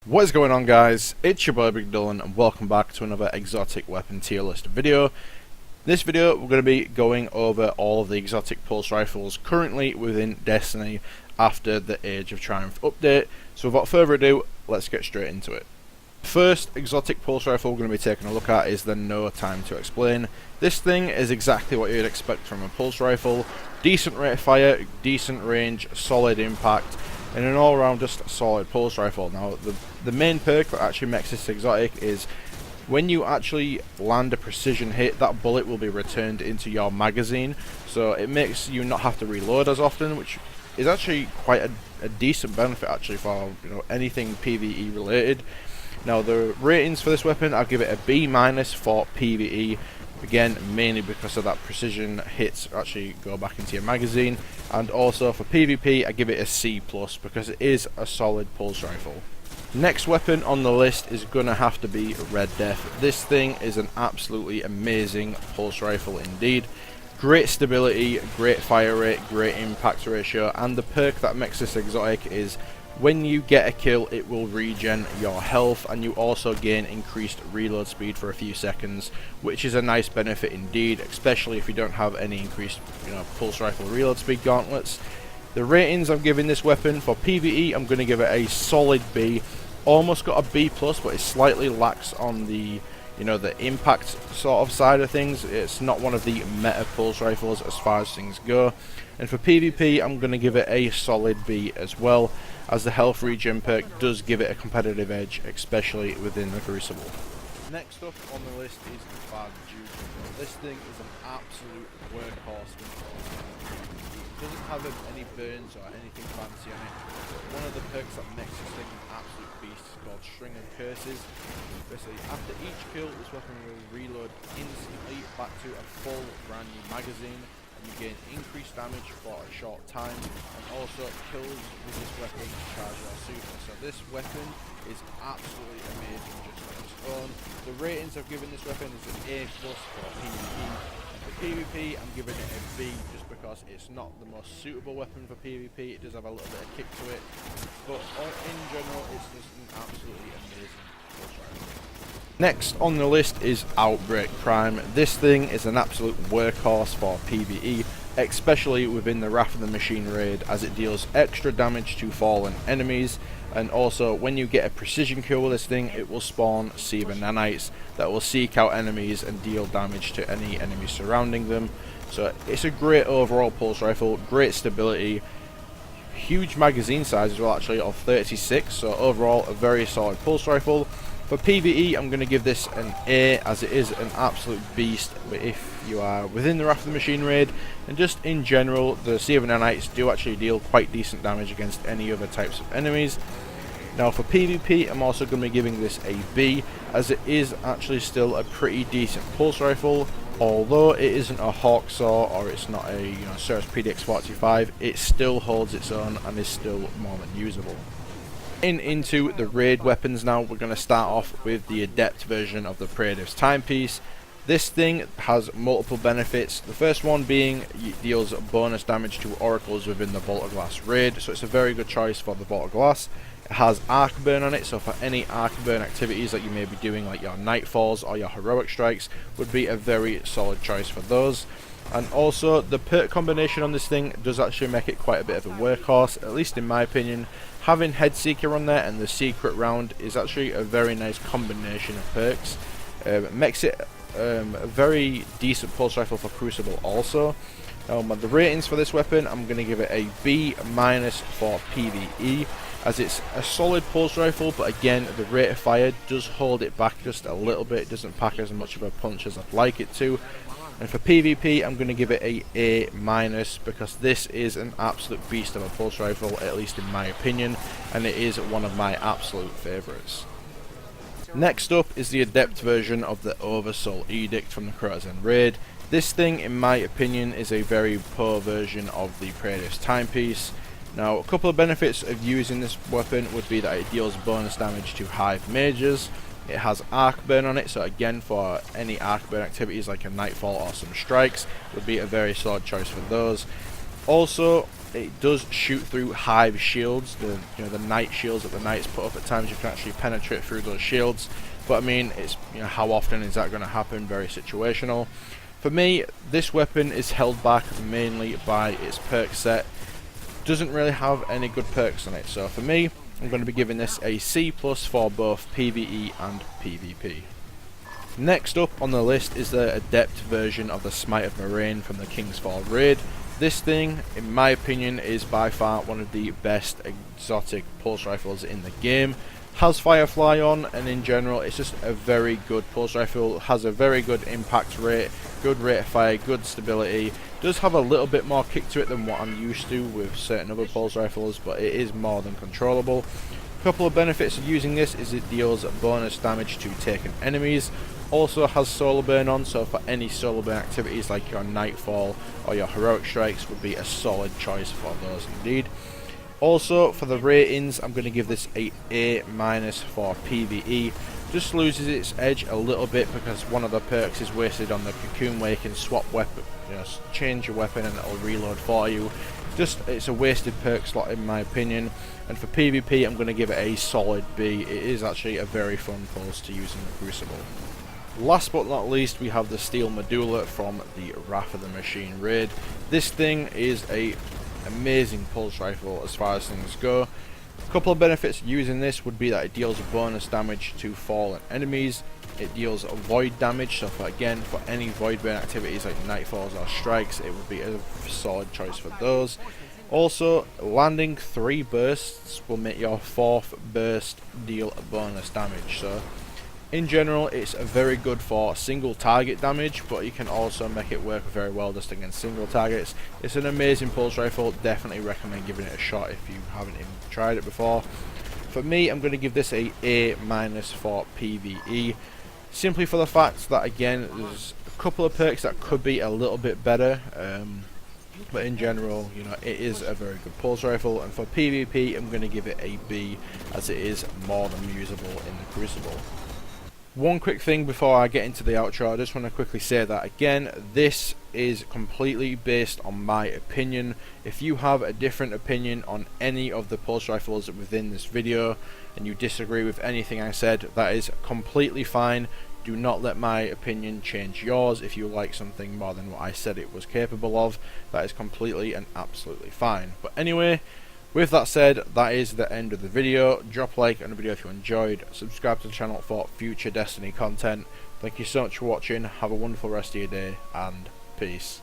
What is going on, guys? It's your boy Big Dylan and welcome back to another exotic weapon tier list video. This video we're going to be going over all of the exotic pulse rifles currently within Destiny after the Age of Triumph update. So without further ado, let's get straight into it. First exotic pulse rifle we're going to be taking a look at is the No Time to Explain. This thing is exactly what you'd expect from a pulse rifle. Decent rate of fire, decent range, solid impact, and an all-round just solid pulse rifle. Now the main perk that actually makes this exotic is when you actually land a precision hit, that bullet will be returned into your magazine, so it makes you not have to reload as often, which is actually quite a decent benefit actually for anything PvE related. Now the ratings for this weapon, I'll give it a B- for PvE. Again, mainly because of that precision hits actually go back into your magazine, and also for PvP I give it a C+ because it is a solid pulse rifle. Next weapon on the list is gonna have to be Red Death. This thing is an absolutely amazing pulse rifle indeed. Great stability, great fire rate, great impact ratio, and the perk that makes this exotic is when you get a kill, it will regen your health, and you also gain increased reload speed for a few seconds, which is a nice benefit indeed, especially if you don't have any increased pulse rifle reload speed gauntlets. The ratings I'm giving this weapon for PvE, I'm going to give it a solid B. Almost got a B+, but it slightly lacks on the the impact sort of side of things. It's not one of the meta pulse rifles as far as things go. And for PvP, I'm going to give it a solid B as well, as the health regen perk does give it a competitive edge, especially within the Crucible. Next up on the list is the Bad Juju. This thing is an absolute workhorse. It doesn't have any burns or anything fancy on it. One of the perks that makes this thing an absolute beast is called String of Curses. Basically, after each kill, this weapon will reload instantly back to a full brand new magazine, and you gain increased damage for a short time, and also kills with this weapon charge your super. So this weapon is absolutely amazing just on its own. The ratings I've given this weapon is an A+ for PvE. For PvP, I'm giving it a B just because it's not the most suitable weapon for PvP. It does have a little bit of kick to it, but in general, it's just an absolutely amazing pulse rifle. Next on the list is Outbreak Prime. This thing is an absolute workhorse for PvE, especially within the Wrath of the Machine raid, as it deals extra damage to fallen enemies, and also when you get a precision kill with this thing, it will spawn Seether Nanites that will seek out enemies and deal damage to any enemies surrounding them. So it's a great overall pulse rifle, great stability, huge magazine size as well actually of 36, so overall a very solid pulse rifle. For PvE, I'm going to give this an A, as it is an absolute beast if you are within the Wrath of the Machine raid, and just in general, the Seether Nanites do actually deal quite decent damage against any other types of enemies. Now for PvP, I'm also going to be giving this a B, as it is actually still a pretty decent pulse rifle. Although it isn't a Hawksaw or it's not a Cerus PDX-45, it still holds its own and is still more than usable. Into the raid weapons now, we're going to start off with the Adept version of the Praetor's Timepiece. This thing has multiple benefits. The first one being it deals bonus damage to oracles within the Vault of Glass raid, so it's a very good choice for the Vault of Glass. It has Arc Burn on it, so for any Arc Burn activities that you may be doing, like your Nightfalls or your Heroic Strikes, would be a very solid choice for those. And also the perk combination on this thing does actually make it quite a bit of a workhorse, at least in my opinion. Having Headseeker on there and the Secret Round is actually a very nice combination of perks. It makes it a very decent pulse rifle for Crucible also. The ratings for this weapon, I'm going to give it a B- for PvE, as it's a solid pulse rifle, but again the rate of fire does hold it back just a little bit. It doesn't pack as much of a punch as I'd like it to. And for PvP, I'm going to give it a A- because this is an absolute beast of a pulse rifle, at least in my opinion, and it is one of my absolute favourites. Next up is the Adept version of the Oversoul Edict from the Kroaz'en raid. This thing, in my opinion, is a very poor version of the Praetor's Timepiece. Now, a couple of benefits of using this weapon would be that it deals bonus damage to Hive Mages. It has Arc Burn on it, so again for any Arc Burn activities like a Nightfall or some strikes would be a very solid choice for those. Also, it does shoot through hive shields, the knight shields that the knights put up. At times you can actually penetrate through those shields, but I mean, it's, how often is that going to happen? Very situational. For me, this weapon is held back mainly by its perk set. Doesn't really have any good perks on it, so for me, I'm going to be giving this a C+ for both PvE and PvP. Next up on the list is the Adept version of the Smite of Moraine from the King's Fall raid. This thing, in my opinion, is by far one of the best exotic pulse rifles in the game. Has Firefly on, and in general it's just a very good pulse rifle. Has a very good impact rate, good rate of fire, good stability. Does have a little bit more kick to it than what I'm used to with certain other pulse rifles, but it is more than controllable. A couple of benefits of using this is it deals bonus damage to taken enemies. Also has solar burn on, so for any solar burn activities like your Nightfall or your heroic strikes would be a solid choice for those indeed. Also for the ratings, I'm going to give this a A- for PvE. Just loses its edge a little bit because one of the perks is wasted on the Cocoon, where you can swap weapon, change your weapon and it'll reload for you. It's a wasted perk slot in my opinion. And for PvP, I'm going to give it a solid B. It is actually a very fun pulse to use in the Crucible. Last but not least, we have the Steel Medulla from the Wrath of the Machine raid. This thing is a amazing pulse rifle as far as things go. A couple of benefits using this would be that it deals bonus damage to fallen enemies. It deals void damage, so for any void burn activities like Nightfalls or strikes, it would be a solid choice for those. Also, landing 3 bursts will make your 4th burst deal bonus damage, so in general it's very good for single target damage, but you can also make it work very well just against single targets. It's an amazing pulse rifle, definitely recommend giving it a shot if you haven't even tried it before. For me, I'm going to give this a A- for PvE, simply for the fact that again there's a couple of perks that could be a little bit better, but in general, it is a very good pulse rifle. And for PvP, I'm going to give it a B, as it is more than usable in the Crucible. One quick thing before I get into the outro, I just want to quickly say that again, this is completely based on my opinion. If you have a different opinion on any of the pulse rifles within this video and you disagree with anything I said, that is completely fine. Do not let my opinion change yours. If you like something more than what I said it was capable of, that is completely and absolutely fine. But anyway, with that said, that is the end of the video. Drop a like on the video if you enjoyed. Subscribe to the channel for future Destiny content. Thank you so much for watching. Have a wonderful rest of your day, and peace.